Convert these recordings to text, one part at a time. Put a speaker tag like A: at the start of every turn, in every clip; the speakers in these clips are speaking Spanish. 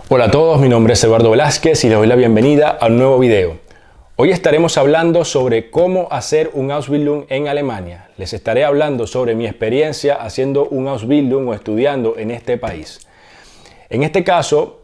A: Hola a todos, mi nombre es Eduardo Velázquez y les doy la bienvenida a un nuevo video. Hoy estaremos hablando sobre cómo hacer un Ausbildung en Alemania. Les estaré hablando sobre mi experiencia haciendo un Ausbildung o estudiando en este país. En este caso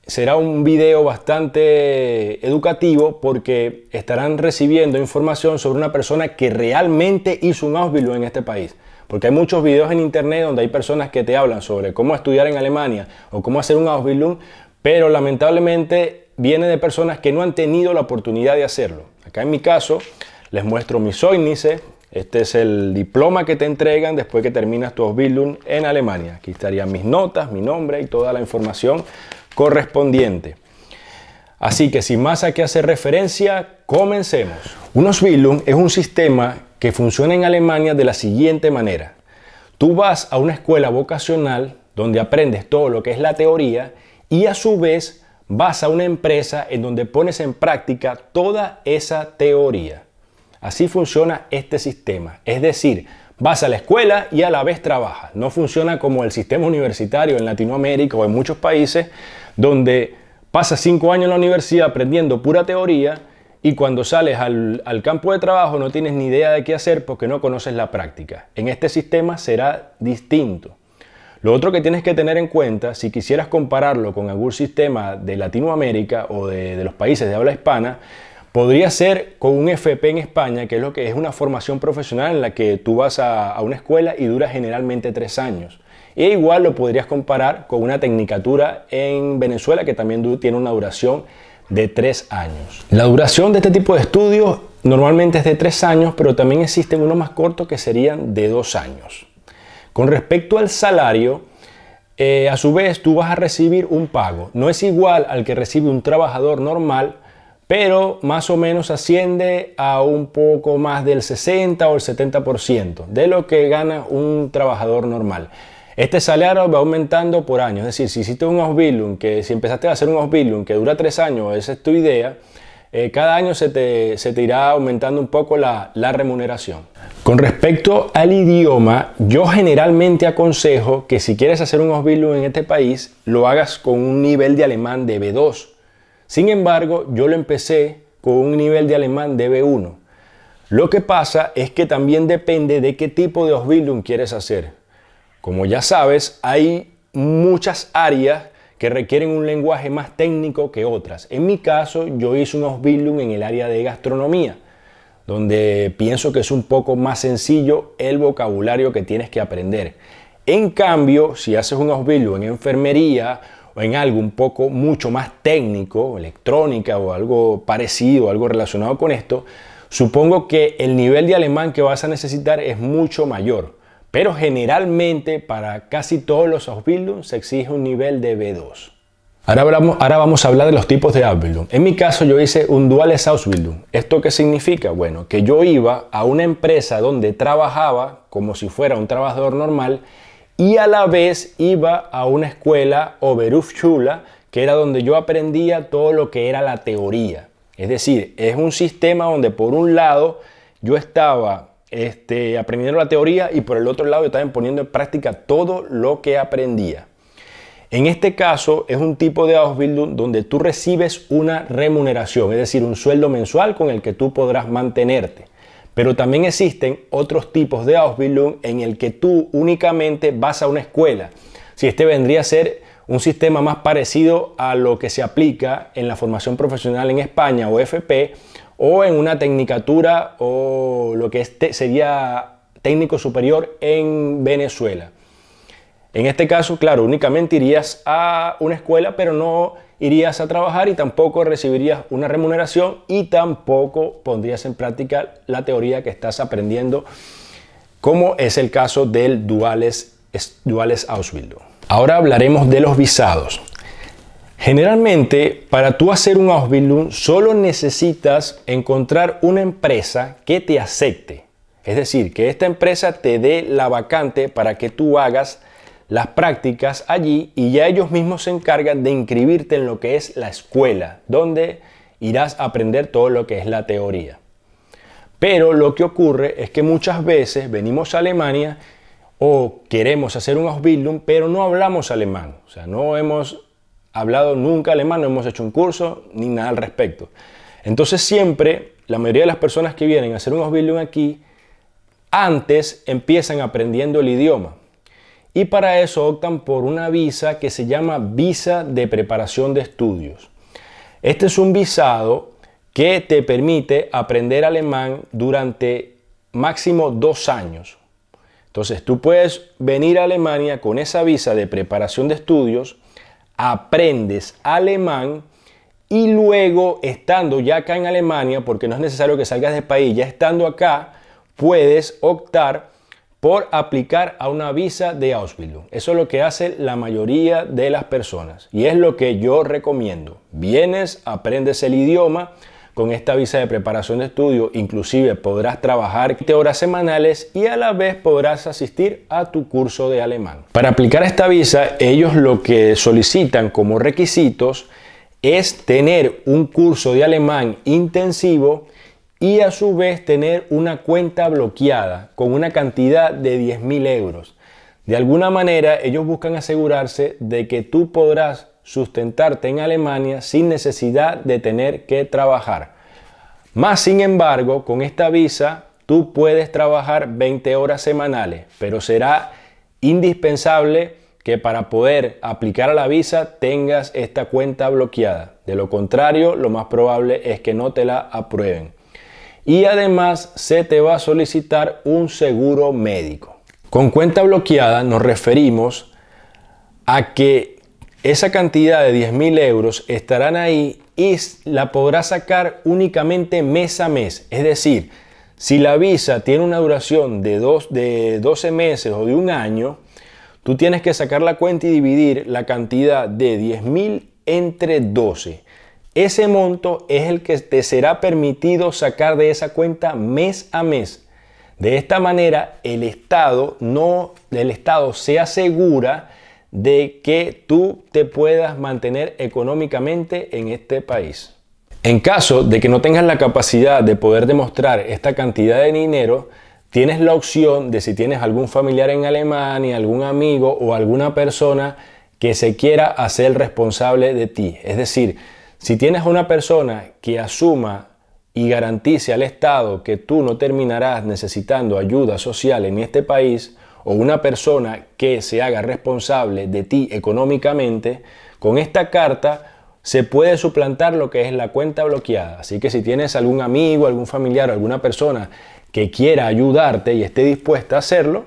A: será un video bastante educativo porque estarán recibiendo información sobre una persona que realmente hizo un Ausbildung en este país. Porque hay muchos videos en internet donde hay personas que te hablan sobre cómo estudiar en Alemania o cómo hacer un Ausbildung, pero lamentablemente viene de personas que no han tenido la oportunidad de hacerlo. Acá en mi caso les muestro mi Zeugnisse. Este es el diploma que te entregan después que terminas tu Ausbildung en Alemania. Aquí estarían mis notas, mi nombre y toda la información correspondiente. Así que sin más a qué hacer referencia, comencemos. Un Ausbildung es un sistema que funciona en Alemania de la siguiente manera. Tú vas a una escuela vocacional donde aprendes todo lo que es la teoría y a su vez vas a una empresa en donde pones en práctica toda esa teoría. Así funciona este sistema. Es decir, vas a la escuela y a la vez trabajas. No funciona como el sistema universitario en Latinoamérica o en muchos países donde pasas 5 años en la universidad aprendiendo pura teoría y cuando sales al campo de trabajo no tienes ni idea de qué hacer porque no conoces la práctica. En este sistema será distinto. Lo otro que tienes que tener en cuenta, si quisieras compararlo con algún sistema de Latinoamérica o de los países de habla hispana, podría ser con un FP en España, que es lo que es una formación profesional en la que tú vas a una escuela y dura generalmente 3 años. E igual lo podrías comparar con una tecnicatura en Venezuela que también tiene una duración de 3 años. La duración de este tipo de estudios normalmente es de 3 años, pero también existen unos más cortos que serían de 2 años. Con respecto al salario, a su vez tú vas a recibir un pago. No es igual al que recibe un trabajador normal, pero más o menos asciende a un poco más del 60 o el 70% de lo que gana un trabajador normal. Este salario va aumentando por año, es decir, si hiciste un Ausbildung, si empezaste a hacer un Ausbildung que dura 3 años, esa es tu idea, cada año se te irá aumentando un poco la remuneración. Con respecto al idioma, yo generalmente aconsejo que si quieres hacer un Ausbildung en este país, lo hagas con un nivel de alemán de B2. Sin embargo, yo lo empecé con un nivel de alemán de B1. Lo que pasa es que también depende de qué tipo de Ausbildung quieres hacer. Como ya sabes, hay muchas áreas que requieren un lenguaje más técnico que otras. En mi caso, yo hice un Ausbildung en el área de gastronomía, donde pienso que es un poco más sencillo el vocabulario que tienes que aprender. En cambio, si haces un Ausbildung en enfermería o en algo mucho más técnico, electrónica o algo parecido, algo relacionado con esto, supongo que el nivel de alemán que vas a necesitar es mucho mayor. Pero generalmente para casi todos los Ausbildung se exige un nivel de B2. Ahora vamos a hablar de los tipos de Ausbildung. En mi caso yo hice un Duales Ausbildung. ¿Esto qué significa? Bueno, que yo iba a una empresa donde trabajaba como si fuera un trabajador normal y a la vez iba a una escuela o Berufsschule, que era donde yo aprendía todo lo que era la teoría. Es decir, es un sistema donde por un lado yo estaba aprendiendo la teoría y por el otro lado yo estaba poniendo en práctica todo lo que aprendía. En este caso es un tipo de Ausbildung donde tú recibes una remuneración, es decir, un sueldo mensual con el que tú podrás mantenerte. Pero también existen otros tipos de Ausbildung en el que tú únicamente vas a una escuela. Si este vendría a ser un sistema más parecido a lo que se aplica en la formación profesional en España o FP, o en una tecnicatura o lo que sería técnico superior en Venezuela. En este caso, claro, únicamente irías a una escuela, pero no irías a trabajar y tampoco recibirías una remuneración y tampoco pondrías en práctica la teoría que estás aprendiendo, como es el caso del Duales Ausbildung. Ahora hablaremos de los visados. Generalmente, para tú hacer un Ausbildung, solo necesitas encontrar una empresa que te acepte. Es decir, que esta empresa te dé la vacante para que tú hagas las prácticas allí y ya ellos mismos se encargan de inscribirte en lo que es la escuela, donde irás a aprender todo lo que es la teoría. Pero lo que ocurre es que muchas veces venimos a Alemania o queremos hacer un Ausbildung, pero no hablamos alemán. O sea, no hemos hablado nunca alemán, no hemos hecho un curso ni nada al respecto. Entonces siempre, la mayoría de las personas que vienen a hacer un Ausbildung aquí, antes empiezan aprendiendo el idioma. Y para eso optan por una visa que se llama visa de preparación de estudios. Este es un visado que te permite aprender alemán durante máximo 2 años. Entonces tú puedes venir a Alemania con esa visa de preparación de estudios, aprendes alemán y luego, estando ya acá en Alemania, porque no es necesario que salgas del país, ya estando acá, puedes optar por aplicar a una visa de Ausbildung. Eso es lo que hace la mayoría de las personas y es lo que yo recomiendo. Vienes, aprendes el idioma. Con esta visa de preparación de estudio, inclusive podrás trabajar 20 horas semanales y a la vez podrás asistir a tu curso de alemán. Para aplicar esta visa, ellos lo que solicitan como requisitos es tener un curso de alemán intensivo y a su vez tener una cuenta bloqueada con una cantidad de 10.000 euros. De alguna manera, ellos buscan asegurarse de que tú podrás sustentarte en Alemania sin necesidad de tener que trabajar. Más sin embargo, con esta visa tú puedes trabajar 20 horas semanales, pero será indispensable que para poder aplicar a la visa tengas esta cuenta bloqueada. De lo contrario, lo más probable es que no te la aprueben. Y además se te va a solicitar un seguro médico. Con cuenta bloqueada nos referimos a que esa cantidad de 10.000 euros estarán ahí y la podrás sacar únicamente mes a mes. Es decir, si la visa tiene una duración de 12 meses o de 1 año, tú tienes que sacar la cuenta y dividir la cantidad de 10.000 entre 12. Ese monto es el que te será permitido sacar de esa cuenta mes a mes. De esta manera, el Estado se asegura de que tú te puedas mantener económicamente en este país. En caso de que no tengas la capacidad de poder demostrar esta cantidad de dinero, tienes la opción de, si tienes algún familiar en Alemania, algún amigo o alguna persona que se quiera hacer responsable de ti. Es decir, si tienes una persona que asuma y garantice al Estado que tú no terminarás necesitando ayuda social en este país, o una persona que se haga responsable de ti económicamente, con esta carta se puede suplantar lo que es la cuenta bloqueada. Así que si tienes algún amigo, algún familiar o alguna persona que quiera ayudarte y esté dispuesta a hacerlo,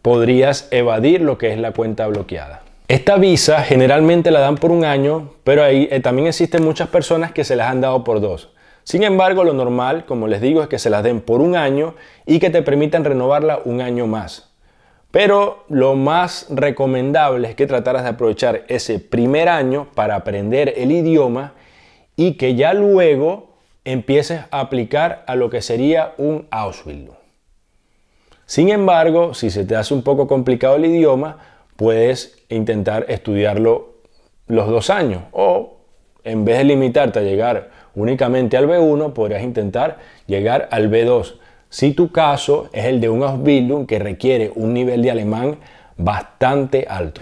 A: podrías evadir lo que es la cuenta bloqueada. Esta visa generalmente la dan por 1 año, pero ahí también existen muchas personas que se las han dado por 2. Sin embargo, lo normal, como les digo, es que se las den por 1 año y que te permitan renovarla 1 año más. Pero lo más recomendable es que trataras de aprovechar ese primer año para aprender el idioma y que ya luego empieces a aplicar a lo que sería un Ausbildung. Sin embargo, si se te hace un poco complicado el idioma, puedes intentar estudiarlo los 2 años o en vez de limitarte a llegar únicamente al B1, podrías intentar llegar al B2. Si tu caso es el de un Ausbildung que requiere un nivel de alemán bastante alto.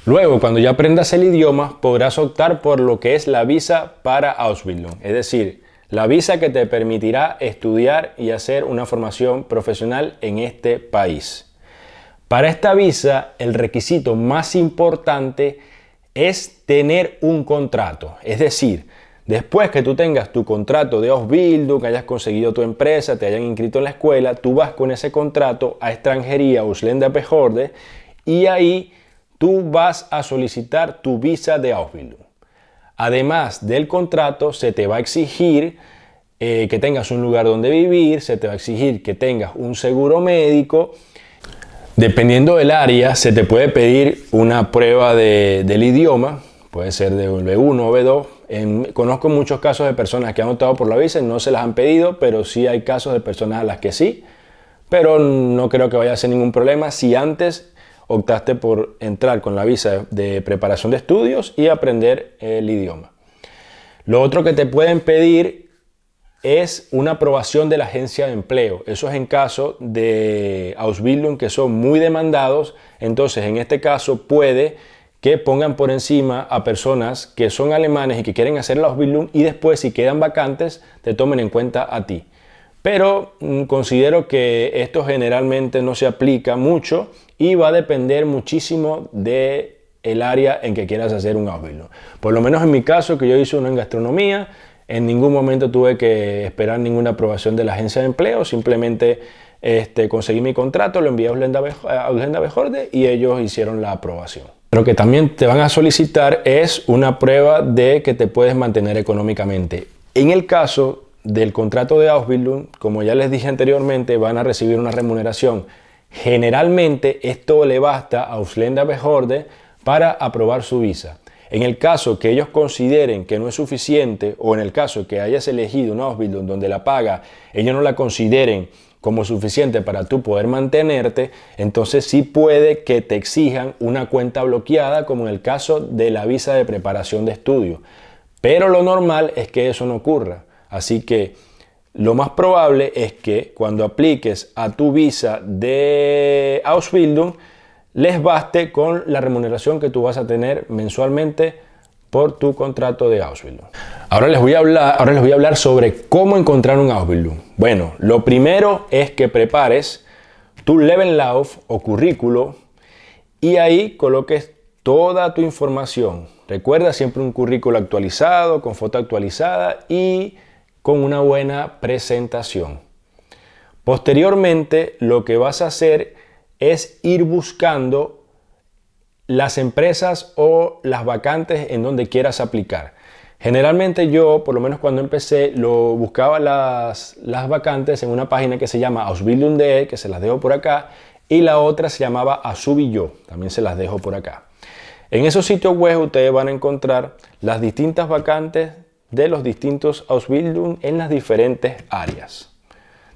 A: Luego, cuando ya aprendas el idioma, podrás optar por lo que es la visa para Ausbildung, es decir, la visa que te permitirá estudiar y hacer una formación profesional en este país. Para esta visa, el requisito más importante es tener un contrato, es decir, después que tú tengas tu contrato de Ausbildung, que hayas conseguido tu empresa, te hayan inscrito en la escuela, tú vas con ese contrato a Extranjería Ausländerbehörde y ahí tú vas a solicitar tu visa de Ausbildung. Además del contrato, se te va a exigir que tengas un lugar donde vivir, se te va a exigir que tengas un seguro médico. Dependiendo del área, se te puede pedir una prueba del idioma, puede ser de B1 o B2. Conozco muchos casos de personas que han optado por la visa y no se las han pedido, pero sí hay casos de personas a las que sí. Pero no creo que vaya a ser ningún problema si antes optaste por entrar con la visa de preparación de estudios y aprender el idioma. Lo otro que te pueden pedir es una aprobación de la agencia de empleo. Eso es en caso de Ausbildung que son muy demandados. Entonces, en este caso puede que pongan por encima a personas que son alemanes y que quieren hacer la Ausbildung y después, si quedan vacantes, te tomen en cuenta a ti. Pero considero que esto generalmente no se aplica mucho y va a depender muchísimo del área en que quieras hacer un Ausbildung. Por lo menos en mi caso, que yo hice uno en gastronomía, en ningún momento tuve que esperar ninguna aprobación de la agencia de empleo, simplemente conseguí mi contrato, lo envié a Ausländerbehörde Behörde y ellos hicieron la aprobación. Lo que también te van a solicitar es una prueba de que te puedes mantener económicamente. En el caso del contrato de Ausbildung, como ya les dije anteriormente, van a recibir una remuneración. Generalmente esto le basta a Ausländerbehörde para aprobar su visa. En el caso que ellos consideren que no es suficiente, o en el caso que hayas elegido una Ausbildung donde la paga ellos no la consideren como suficiente para tú poder mantenerte, entonces sí puede que te exijan una cuenta bloqueada, como en el caso de la visa de preparación de estudio. Pero lo normal es que eso no ocurra. Así que lo más probable es que cuando apliques a tu visa de Ausbildung, les baste con la remuneración que tú vas a tener mensualmente por tu contrato de Ausbildung. Ahora les voy a hablar sobre cómo encontrar un Ausbildung. Bueno, lo primero es que prepares tu Lebenslauf o currículo y ahí coloques toda tu información. Recuerda siempre un currículo actualizado, con foto actualizada y con una buena presentación. Posteriormente, lo que vas a hacer es ir buscando las empresas o las vacantes en donde quieras aplicar. Generalmente yo, por lo menos cuando empecé, buscaba las vacantes en una página que se llama Ausbildung.de, que se las dejo por acá, y la otra se llamaba Azubi-yo, también se las dejo por acá. En esos sitios web ustedes van a encontrar las distintas vacantes de los distintos Ausbildung en las diferentes áreas.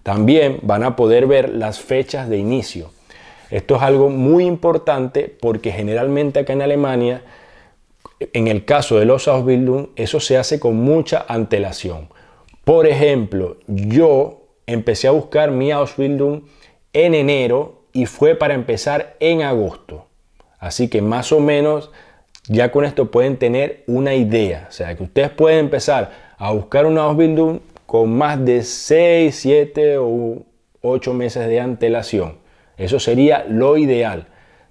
A: También van a poder ver las fechas de inicio. Esto es algo muy importante porque generalmente acá en Alemania, en el caso de los Ausbildung, eso se hace con mucha antelación. Por ejemplo, yo empecé a buscar mi Ausbildung en enero y fue para empezar en agosto. Así que más o menos ya con esto pueden tener una idea. O sea, que ustedes pueden empezar a buscar una Ausbildung con más de 6, 7 o 8 meses de antelación. Eso sería lo ideal.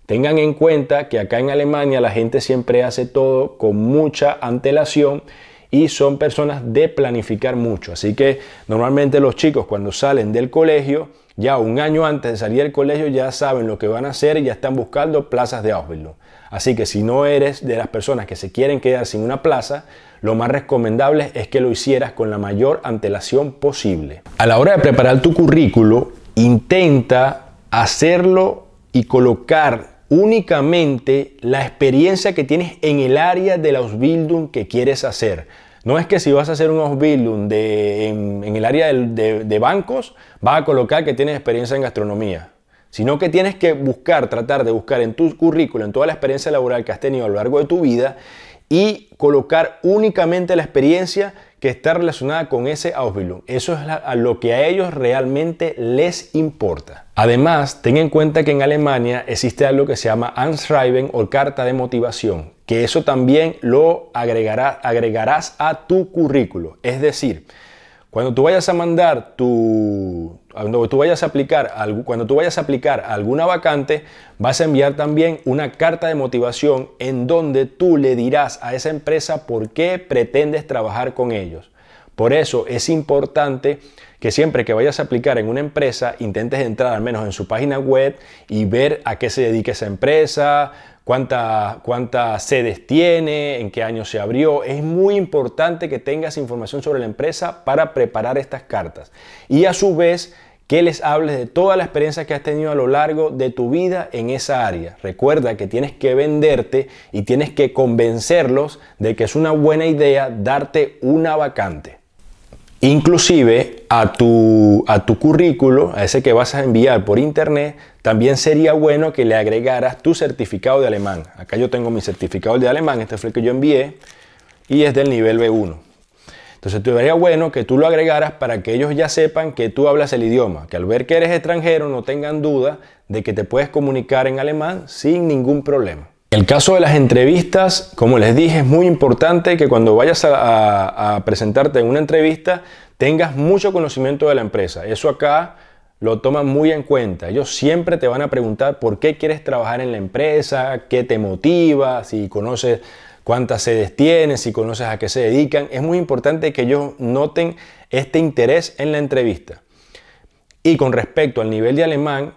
A: Tengan en cuenta que acá en Alemania la gente siempre hace todo con mucha antelación y son personas de planificar mucho. Así que normalmente los chicos cuando salen del colegio, ya un año antes de salir del colegio ya saben lo que van a hacer y ya están buscando plazas de Ausbildung. Así que si no eres de las personas que se quieren quedar sin una plaza, lo más recomendable es que lo hicieras con la mayor antelación posible. A la hora de preparar tu currículo, intenta hacerlo y colocar únicamente la experiencia que tienes en el área de la Ausbildung que quieres hacer. No es que si vas a hacer un Ausbildung en el área de bancos, vas a colocar que tienes experiencia en gastronomía, sino que tienes que tratar de buscar en tu currículo, en toda la experiencia laboral que has tenido a lo largo de tu vida y colocar únicamente la experiencia que está relacionada con ese Ausbildung. Eso es a lo que a ellos realmente les importa. Además, ten en cuenta que en Alemania existe algo que se llama Anschreiben o carta de motivación, que eso también lo agregarás a tu currículo. Es decir, cuando tú vayas a mandar cuando tú vayas a aplicar a alguna vacante, vas a enviar también una carta de motivación en donde tú le dirás a esa empresa por qué pretendes trabajar con ellos. Por eso es importante que siempre que vayas a aplicar en una empresa, intentes entrar al menos en su página web y ver a qué se dedica esa empresa, cuántas sedes tiene, en qué año se abrió. Es muy importante que tengas información sobre la empresa para preparar estas cartas. Y a su vez, que les hables de toda la experiencia que has tenido a lo largo de tu vida en esa área. Recuerda que tienes que venderte y tienes que convencerlos de que es una buena idea darte una vacante. Inclusive a tu currículo, a ese que vas a enviar por internet, también sería bueno que le agregaras tu certificado de alemán. Acá yo tengo mi certificado de alemán, este fue el que yo envié y es del nivel B1. Entonces sería bueno que tú lo agregaras para que ellos ya sepan que tú hablas el idioma, que al ver que eres extranjero no tengan duda de que te puedes comunicar en alemán sin ningún problema. El caso de las entrevistas, como les dije, es muy importante que cuando vayas a presentarte en una entrevista tengas mucho conocimiento de la empresa. Eso acá lo toman muy en cuenta. Ellos siempre te van a preguntar por qué quieres trabajar en la empresa, qué te motiva, si conoces cuántas sedes tienes, si conoces a qué se dedican. Es muy importante que ellos noten este interés en la entrevista. Y con respecto al nivel de alemán,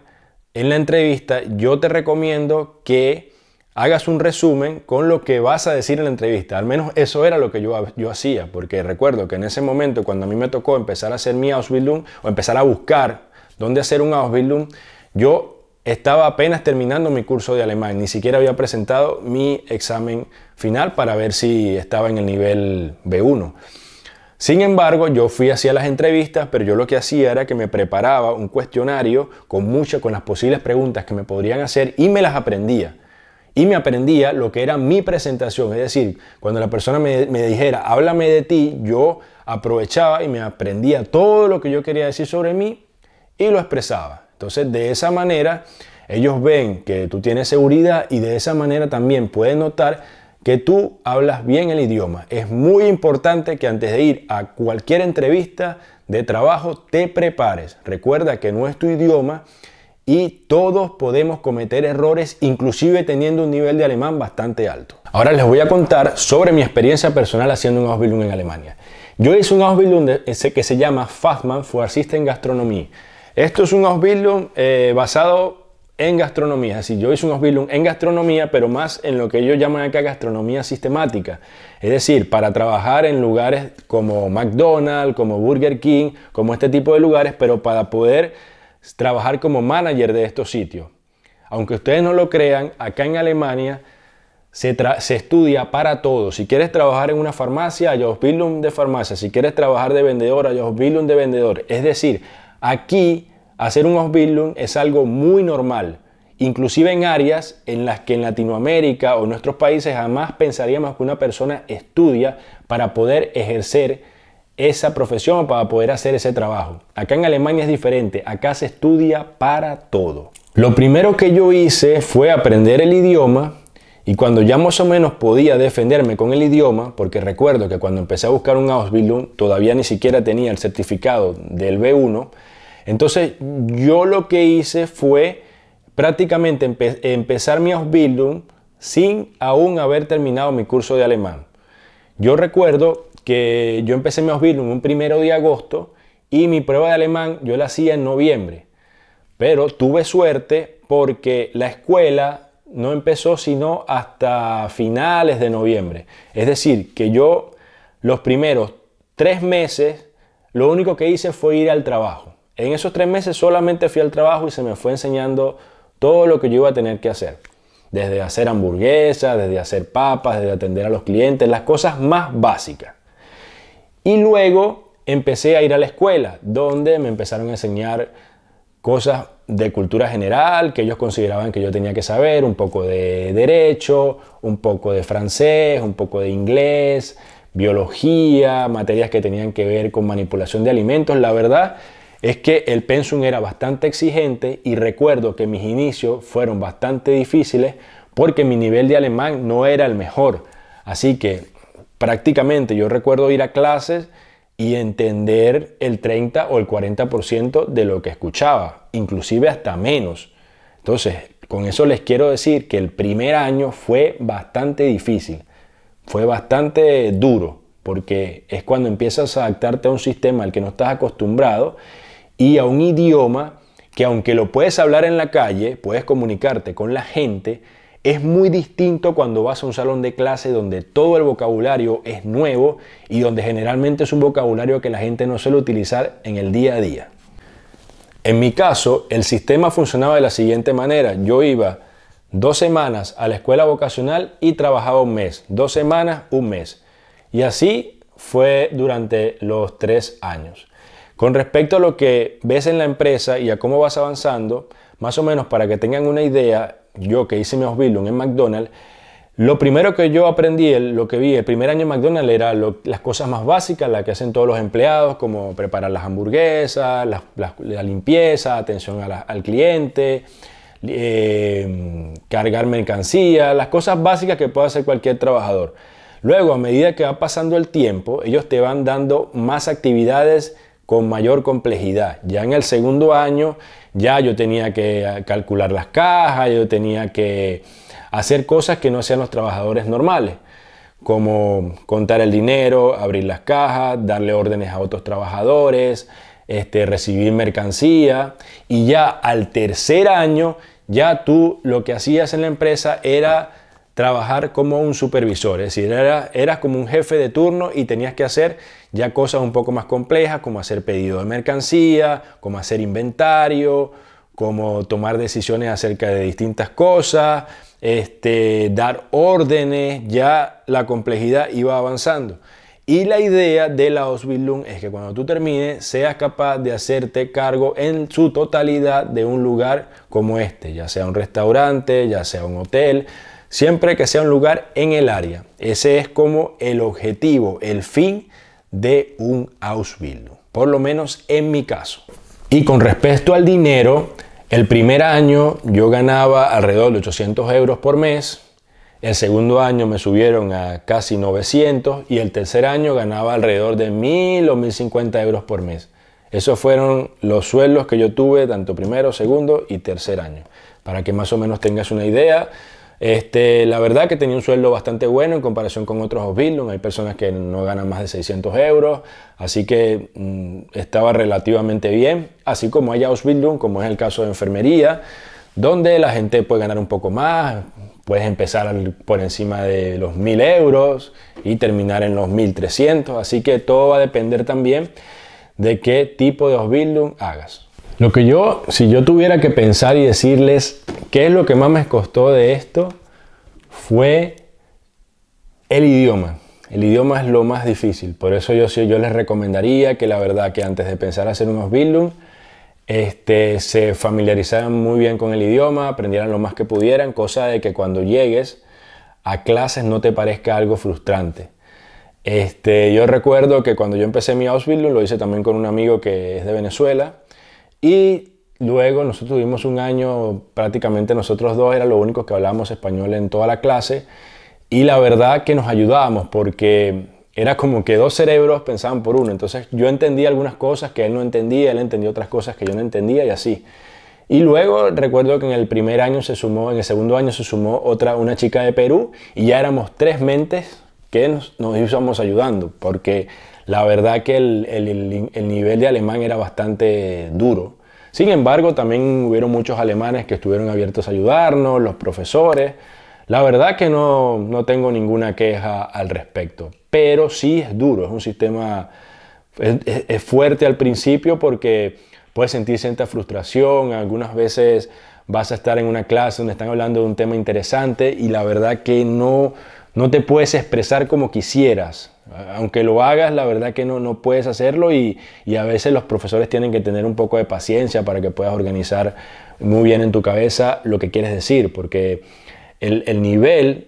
A: en la entrevista yo te recomiendo que hagas un resumen con lo que vas a decir en la entrevista. Al menos eso era lo que yo hacía, porque recuerdo que en ese momento, cuando a mí me tocó empezar a hacer mi Ausbildung o empezar a buscar dónde hacer un Ausbildung, yo estaba apenas terminando mi curso de alemán, ni siquiera había presentado mi examen final para ver si estaba en el nivel B1. Sin embargo, yo fui hacia las entrevistas, pero yo lo que hacía era que me preparaba un cuestionario con las posibles preguntas que me podrían hacer y me las aprendía. Y me aprendía lo que era mi presentación, es decir, cuando la persona me dijera, háblame de ti, yo aprovechaba y me aprendía todo lo que yo quería decir sobre mí y lo expresaba. Entonces, de esa manera, ellos ven que tú tienes seguridad y de esa manera también pueden notar que tú hablas bien el idioma. Es muy importante que antes de ir a cualquier entrevista de trabajo te prepares. Recuerda que no es tu idioma y todos podemos cometer errores, inclusive teniendo un nivel de alemán bastante alto. Ahora les voy a contar sobre mi experiencia personal haciendo un Ausbildung en Alemania. Yo hice un Ausbildung que se llama Fachmann für Assistent Gastronomie. Esto es un Ausbildung basado en gastronomía, es decir, yo hice un Ausbildung en gastronomía, pero más en lo que ellos llaman acá gastronomía sistemática. Es decir, para trabajar en lugares como McDonald's, como Burger King, como este tipo de lugares, pero para poder trabajar como manager de estos sitios. Aunque ustedes no lo crean, acá en Alemania se estudia para todo. Si quieres trabajar en una farmacia, hay Ausbildung de farmacia. Si quieres trabajar de vendedor, hay Ausbildung de vendedor. Es decir, aquí hacer un Ausbildung es algo muy normal, inclusive en áreas en las que en Latinoamérica o en nuestros países jamás pensaríamos que una persona estudia para poder ejercer esa profesión o para poder hacer ese trabajo. Acá en Alemania es diferente, acá se estudia para todo. Lo primero que yo hice fue aprender el idioma y cuando ya más o menos podía defenderme con el idioma, porque recuerdo que cuando empecé a buscar un Ausbildung todavía ni siquiera tenía el certificado del B1, entonces yo lo que hice fue prácticamente empezar mi Ausbildung sin aún haber terminado mi curso de alemán. Yo recuerdo que yo empecé mi Ausbildung un 1 de agosto y mi prueba de alemán yo la hacía en noviembre. Pero tuve suerte porque la escuela no empezó sino hasta finales de noviembre. Es decir, que yo los primeros 3 meses lo único que hice fue ir al trabajo. En esos 3 meses solamente fui al trabajo y se me fue enseñando todo lo que yo iba a tener que hacer. Desde hacer hamburguesas, desde hacer papas, desde atender a los clientes, las cosas más básicas. Y luego empecé a ir a la escuela, donde me empezaron a enseñar cosas de cultura general que ellos consideraban que yo tenía que saber, un poco de derecho, un poco de francés, un poco de inglés, biología, materias que tenían que ver con manipulación de alimentos. La verdad es que el pensum era bastante exigente y recuerdo que mis inicios fueron bastante difíciles porque mi nivel de alemán no era el mejor. Así que prácticamente yo recuerdo ir a clases y entender el 30 o el 40% de lo que escuchaba, inclusive hasta menos. Entonces, con eso les quiero decir que el primer año fue bastante difícil, fue bastante duro, porque es cuando empiezas a adaptarte a un sistema al que no estás acostumbrado y a un idioma que aunque lo puedes hablar en la calle, puedes comunicarte con la gente, es muy distinto cuando vas a un salón de clase donde todo el vocabulario es nuevo y donde generalmente es un vocabulario que la gente no suele utilizar en el día a día. En mi caso, el sistema funcionaba de la siguiente manera. Yo iba 2 semanas a la escuela vocacional y trabajaba un mes. 2 semanas, un mes. Y así fue durante los 3 años. Con respecto a lo que ves en la empresa y a cómo vas avanzando, más o menos para que tengan una idea, yo que hice mi Ausbildung en McDonald's, lo primero que yo aprendí, lo que vi el primer año en McDonald's era las cosas más básicas, las que hacen todos los empleados, como preparar las hamburguesas, la limpieza, atención al cliente, cargar mercancía, las cosas básicas que puede hacer cualquier trabajador. Luego, a medida que va pasando el tiempo, ellos te van dando más actividades con mayor complejidad. Ya en el segundo año, ya yo tenía que calcular las cajas, yo tenía que hacer cosas que no hacían los trabajadores normales, como contar el dinero, abrir las cajas, darle órdenes a otros trabajadores, recibir mercancía. Y ya al tercer año, ya tú lo que hacías en la empresa era trabajar como un supervisor, es decir, eras como un jefe de turno y tenías que hacer ya cosas un poco más complejas, como hacer pedido de mercancía, como hacer inventario, como tomar decisiones acerca de distintas cosas, dar órdenes. Ya la complejidad iba avanzando. Y la idea de la Ausbildung es que cuando tú termines seas capaz de hacerte cargo en su totalidad de un lugar como este, ya sea un restaurante, ya sea un hotel, siempre que sea un lugar en el área. Ese es como el objetivo, el fin de un Ausbildung, por lo menos en mi caso. Y con respecto al dinero, el primer año yo ganaba alrededor de 800 euros por mes, el segundo año me subieron a casi 900 y el tercer año ganaba alrededor de 1000 o 1050 euros por mes. Esos fueron los sueldos que yo tuve tanto primero, segundo y tercer año. Para que más o menos tengas una idea, la verdad que tenía un sueldo bastante bueno en comparación con otros Ausbildung. Hay personas que no ganan más de 600 euros, así que estaba relativamente bien. Así como hay Ausbildung, como es el caso de enfermería, donde la gente puede ganar un poco más. Puedes empezar por encima de los 1000 euros y terminar en los 1300. Así que todo va a depender también de qué tipo de Ausbildung hagas. Si yo tuviera que pensar y decirles qué es lo que más me costó de esto, fue el idioma. El idioma es lo más difícil. Por eso yo les recomendaría que la verdad que antes de pensar hacer un Ausbildung, se familiarizaran muy bien con el idioma, aprendieran lo más que pudieran, cosa de que cuando llegues a clases no te parezca algo frustrante. Yo recuerdo que cuando yo empecé mi Ausbildung, lo hice también con un amigo que es de Venezuela, y luego nosotros tuvimos un año, prácticamente nosotros dos era lo único que hablábamos español en toda la clase, y la verdad que nos ayudábamos porque era como que dos cerebros pensaban por uno. Entonces yo entendía algunas cosas que él no entendía, él entendía otras cosas que yo no entendía y así. Y luego recuerdo que en el primer año en el segundo año se sumó una chica de Perú, y ya éramos tres mentes que nos íbamos ayudando, porque la verdad que el nivel de alemán era bastante duro. Sin embargo, también hubieron muchos alemanes que estuvieron abiertos a ayudarnos, los profesores. La verdad que no tengo ninguna queja al respecto, pero sí es duro, es un sistema, es fuerte al principio porque puedes sentir cierta frustración. Algunas veces vas a estar en una clase donde están hablando de un tema interesante y la verdad que no te puedes expresar como quisieras. Aunque lo hagas, la verdad que no puedes hacerlo, y a veces los profesores tienen que tener un poco de paciencia para que puedas organizar muy bien en tu cabeza lo que quieres decir, porque el nivel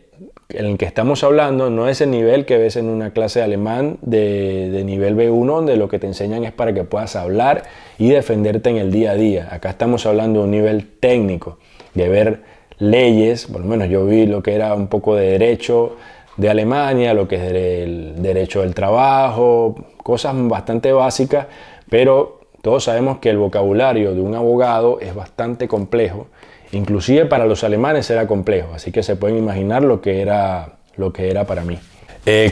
A: en el que estamos hablando no es el nivel que ves en una clase de alemán de nivel B1, donde lo que te enseñan es para que puedas hablar y defenderte en el día a día. Acá estamos hablando de un nivel técnico, de ver leyes. Por lo menos yo vi lo que era un poco de derecho de Alemania, lo que es el derecho del trabajo, cosas bastante básicas, pero todos sabemos que el vocabulario de un abogado es bastante complejo. Inclusive para los alemanes era complejo, así que se pueden imaginar lo que era para mí.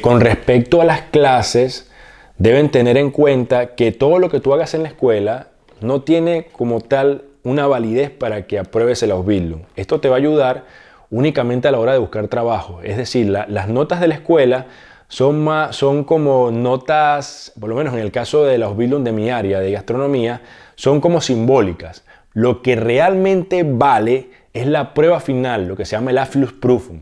A: Con respecto a las clases, deben tener en cuenta que todo lo que tú hagas en la escuela no tiene como tal una validez para que apruebes el Ausbildung. Esto te va a ayudar únicamente a la hora de buscar trabajo. Es decir, las notas de la escuela son como notas, por lo menos en el caso del Ausbildung de mi área de gastronomía, son como simbólicas. Lo que realmente vale es la prueba final, lo que se llama el Abschlussprüfung.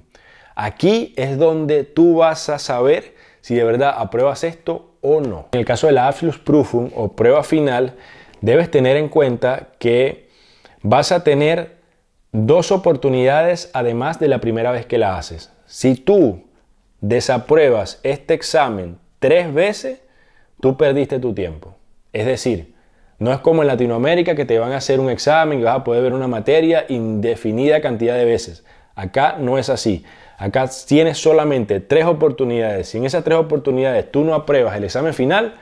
A: Aquí es donde tú vas a saber si de verdad apruebas esto o no. En el caso de la Abschlussprüfung o prueba final, debes tener en cuenta que vas a tener dos oportunidades además de la primera vez que la haces. Si tú desapruebas este examen 3 veces, tú perdiste tu tiempo. Es decir, No es como en Latinoamérica que te van a hacer un examen y vas a poder ver una materia indefinida cantidad de veces. Acá no es así. Acá tienes solamente 3 oportunidades. Si en esas 3 oportunidades tú no apruebas el examen final,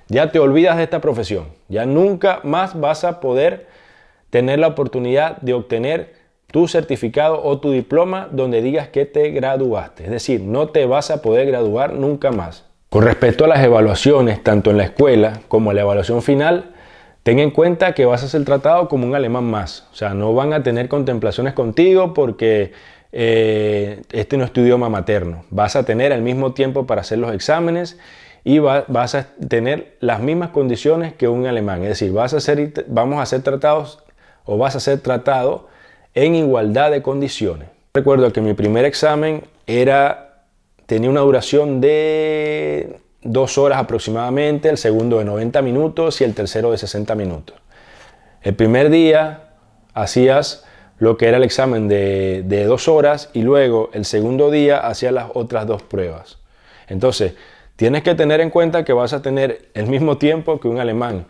A: ya te olvidas de esta profesión. Ya nunca más vas a poder tener la oportunidad de obtener tu certificado o tu diploma donde digas que te graduaste. Es decir, no te vas a poder graduar nunca más. Con respecto a las evaluaciones, tanto en la escuela como en la evaluación final, ten en cuenta que vas a ser tratado como un alemán más. O sea, no van a tener contemplaciones contigo porque este no es tu idioma materno. Vas a tener el mismo tiempo para hacer los exámenes y vas a tener las mismas condiciones que un alemán. Es decir, vas a ser tratado en igualdad de condiciones. Recuerdo que mi primer examen tenía una duración de 2 horas aproximadamente, el segundo de 90 minutos y el tercero de 60 minutos. El primer día hacías lo que era el examen de 2 horas y luego el segundo día hacías las otras 2 pruebas. Entonces, tienes que tener en cuenta que vas a tener el mismo tiempo que un alemán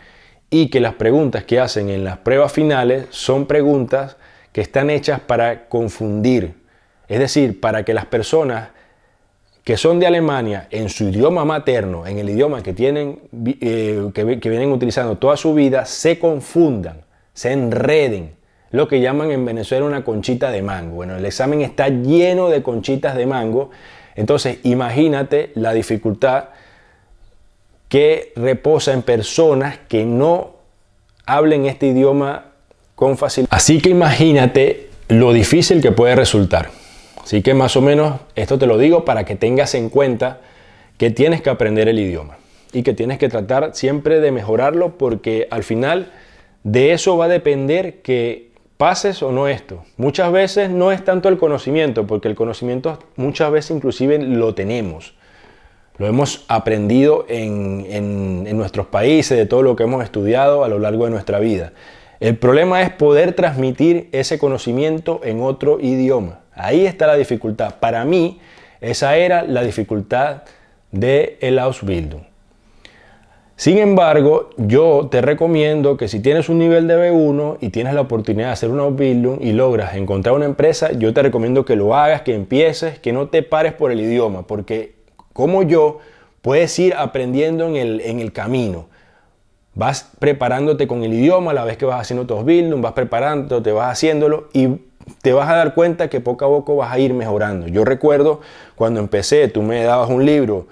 A: y que las preguntas que hacen en las pruebas finales son preguntas que están hechas para confundir. Es decir, para que las personas que son de Alemania en su idioma materno, en el idioma que vienen utilizando toda su vida, se confundan, se enreden. Lo que llaman en Venezuela una conchita de mango. Bueno, el examen está lleno de conchitas de mango. Entonces, imagínate la dificultad que reposa en personas que no hablen este idioma con facilidad. Así que imagínate lo difícil que puede resultar. Así que más o menos esto te lo digo para que tengas en cuenta que tienes que aprender el idioma y que tienes que tratar siempre de mejorarlo, porque al final de eso va a depender que pases o no esto. Muchas veces no es tanto el conocimiento, porque el conocimiento muchas veces inclusive lo tenemos. Lo hemos aprendido en nuestros países, de todo lo que hemos estudiado a lo largo de nuestra vida. El problema es poder transmitir ese conocimiento en otro idioma. Ahí está la dificultad. Para mí, esa era la dificultad del Ausbildung. Sin embargo, yo te recomiendo que si tienes un nivel de B1 y tienes la oportunidad de hacer un Ausbildung y logras encontrar una empresa, yo te recomiendo que lo hagas, que empieces, que no te pares por el idioma, porque como yo, puedes ir aprendiendo en el camino. Vas preparándote con el idioma a la vez que vas haciendo tu Ausbildung, vas preparándote, vas haciéndolo y te vas a dar cuenta que poco a poco vas a ir mejorando. Yo recuerdo cuando empecé, tú me dabas un libro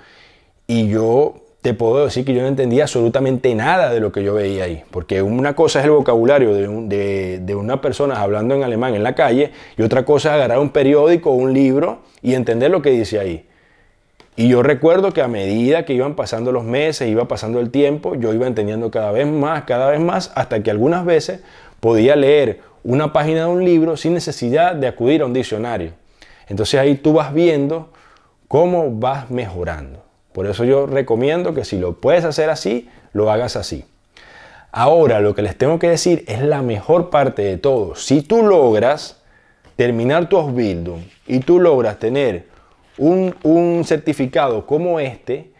A: y yo te puedo decir que yo no entendía absolutamente nada de lo que yo veía ahí. Porque una cosa es el vocabulario de una persona hablando en alemán en la calle y otra cosa es agarrar un periódico o un libro y entender lo que dice ahí. Y yo recuerdo que a medida que iban pasando los meses, iba pasando el tiempo, yo iba entendiendo cada vez más, hasta que algunas veces podía leer una página de un libro sin necesidad de acudir a un diccionario. Entonces ahí tú vas viendo cómo vas mejorando. Por eso yo recomiendo que si lo puedes hacer así, lo hagas así. Ahora, lo que les tengo que decir es la mejor parte de todo. Si tú logras terminar tu Ausbildung y tú logras tener un certificado como este,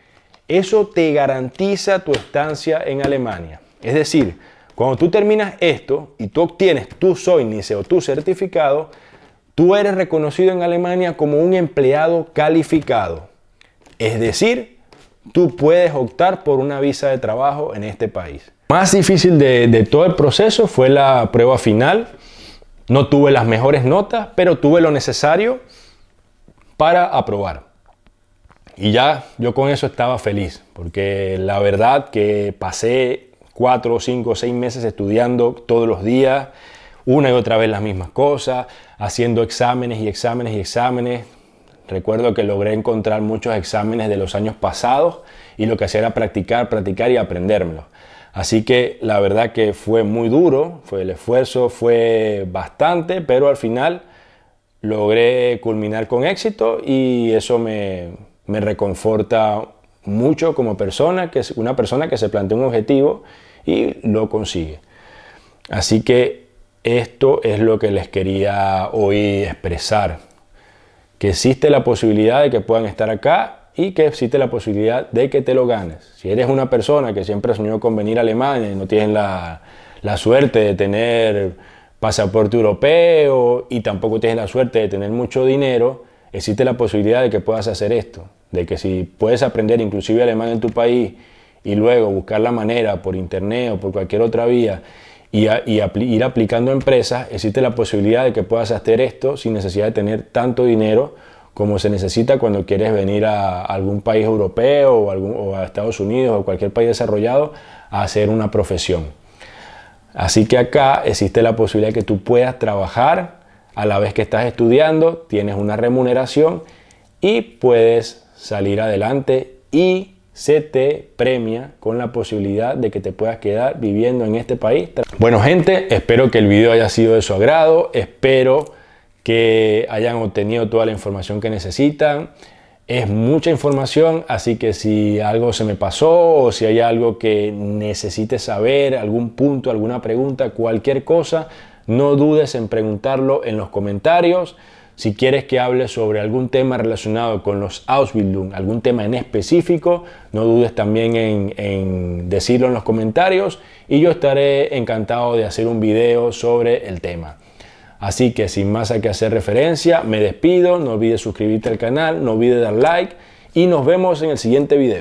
A: eso te garantiza tu estancia en Alemania. Es decir, cuando tú terminas esto y tú obtienes tu Zeugnis o tu certificado, tú eres reconocido en Alemania como un empleado calificado. Es decir, tú puedes optar por una visa de trabajo en este país. Más difícil de todo el proceso fue la prueba final. No tuve las mejores notas, pero tuve lo necesario para aprobar. Y ya yo con eso estaba feliz, porque la verdad que pasé 4, 5, 6 meses estudiando todos los días, una y otra vez las mismas cosas, haciendo exámenes y exámenes y exámenes. Recuerdo que logré encontrar muchos exámenes de los años pasados y lo que hacía era practicar, practicar y aprendérmelos. Así que la verdad que fue muy duro, el esfuerzo fue bastante, pero al final logré culminar con éxito y eso me reconforta mucho como persona, que es una persona que se plantea un objetivo y lo consigue. Así que esto es lo que les quería hoy expresar, que existe la posibilidad de que puedan estar acá y que existe la posibilidad de que te lo ganes. Si eres una persona que siempre soñó con venir a Alemania y no tienes la suerte de tener pasaporte europeo y tampoco tienes la suerte de tener mucho dinero, existe la posibilidad de que puedas hacer esto, de que si puedes aprender inclusive alemán en tu país y luego buscar la manera por internet o por cualquier otra vía y ir aplicando a empresas, existe la posibilidad de que puedas hacer esto sin necesidad de tener tanto dinero como se necesita cuando quieres venir a algún país europeo o a Estados Unidos o cualquier país desarrollado a hacer una profesión. Así que acá existe la posibilidad de que tú puedas trabajar a la vez que estás estudiando, tienes una remuneración y puedes salir adelante y se te premia con la posibilidad de que te puedas quedar viviendo en este país. Bueno, gente, espero que el video haya sido de su agrado, espero que hayan obtenido toda la información que necesitan. Es mucha información, así que si algo se me pasó o si hay algo que necesites saber, algún punto, alguna pregunta, cualquier cosa, no dudes en preguntarlo en los comentarios. Si quieres que hable sobre algún tema relacionado con los Ausbildung, algún tema en específico, no dudes también en decirlo en los comentarios y yo estaré encantado de hacer un video sobre el tema. Así que sin más a que hacer referencia, me despido, no olvides suscribirte al canal, no olvides dar like y nos vemos en el siguiente video.